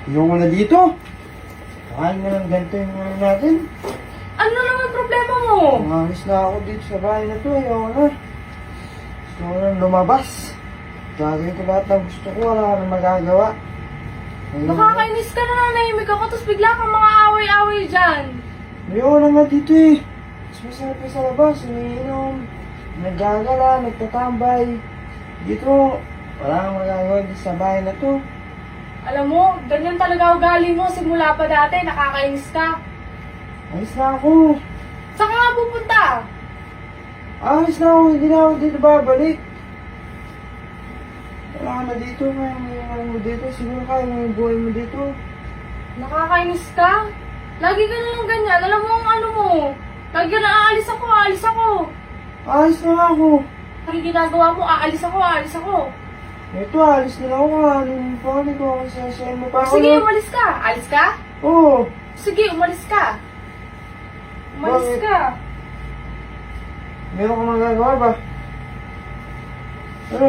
Ayoko na dito. Kain na lang ganito yung ano natin. Ano naman problema mo? Umalis na ako dito sa bahay na to. Ayoko na. Gusto ko na lumabas. Gagawin ko lahat ng gusto ko. Wala ka na magagawa. Ayoko na. Nakakainis ka na, nanahimik ako, tapos bigla kang mga away-away dyan. Ayoko na nga dito eh. Mas masarap yung sa labas. Umiinom. Naggagala. Nagtatambay. Dito. Wala kang magagawa dito sa bahay na to. Alam mo, ganyan talaga ugali mo, simula pa dati, nakakainis ka. Alis na ako. Saan ka nga pupunta? Alis na ako. Hindi na ako dito babalik. Wala ka na dito. Kaya mo yung ano mo dito. Siguro kaya mo yung buhay mo dito. Nakakainis ka? Lagi ka nalang ganyan, alam mo ang ano mo. Lagi ka na aalis ako, aalis ako. Alis na nga ako. Ang ginagawa mo, aalis ako, aalis ako. Ito, alis na ako. Paano ko ako sa mo pa ako. Sige, na? umalis ka. Alis ka? Oo. Sige, umalis ka. Umalis Bakit? ka. Meron ka magagawa ba? Ano?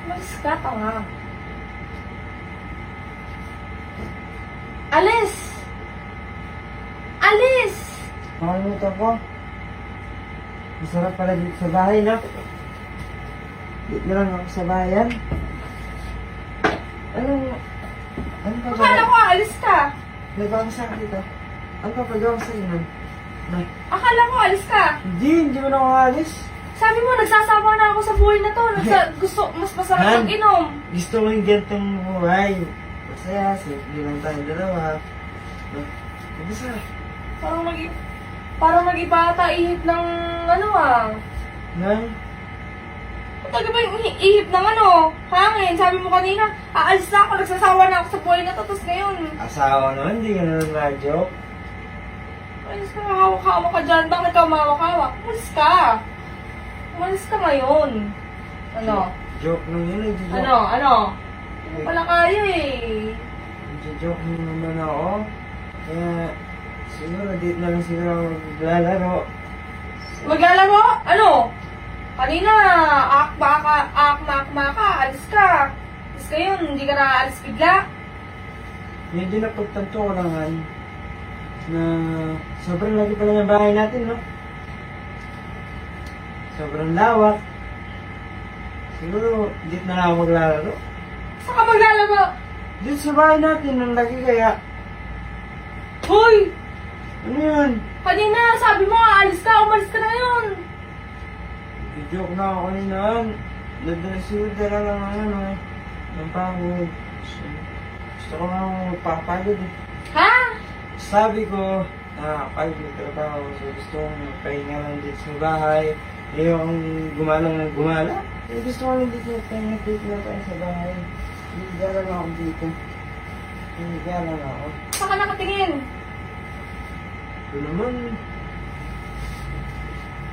Umalis ka, tanga. Alis! Alis! Makalimutan ko. Masarap pala dito sa bahay, no? Dito na lang ako sa bayan. Ano pa Akala ko alis ka. Nagbago sa akin dito. Ano pa pagawa sa'yo nun? Na? Akala ko alis ka. Hindi mo na ako alis. Sabi mo, nagsasawa na ako sa buhay na to. Gusto, mas masarap Han? mag-inom. Gusto mo yung gantong buhay. Masaya, simple lang tayo dalawa. Masarap. Parang mag-iba ata ihip ng ano ah. Nang? Talaga ba yung ihip ng ano? Hangin. Sabi mo kanina, aalis na ako, nagsasawa na ako sa buhay na to. Tapos ngayon, Asawa naman, hindi ka naman na-joke. alis ka, hawak-hawak ka dyan. Bakit ka umawak-hawak? Umalis ka. Umalis ka ngayon. Ano? Joke lang yun, nagjo-joke. Ano? Hindi mo pala kaya eh. Nagjo-joke naman ako. Kaya, siguro, dito na lang siguro ako maglalaro. Maglalaro? Ano? Kanina, akma ka, alis ka. Tapos ngayon, hindi ka na alis bigla. Medyo napagtanto ko lang, Han, na sobrang laki pala ng bahay natin, no? Sobrang lawak. Siguro, dito na lang ako maglalaro. Saan ka maglalaro? Dito sa bahay natin, ang laki kaya. Hoy! Ano yun? Kanina, sabi mo, aalis ka, umalis ka na yun. Joke na ako kanina, Han. Siguro dala lang ng ano, ng pagod. Gusto ko na magpapagod eh. Ha? Sabi ko, nakakapagod na trabaho. So gusto kong pahinga lang dito sa bahay. Ayokong gumala ng gumala. Gusto ko lang dito pahinga dito na tayo sa bahay. Higa lang ako dito. Higa lang ako. Saan ka nakatingin? Ito naman.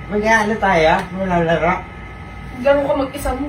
Mag-aano tayo ah? Malalaro. Laro ka mag-isa mo.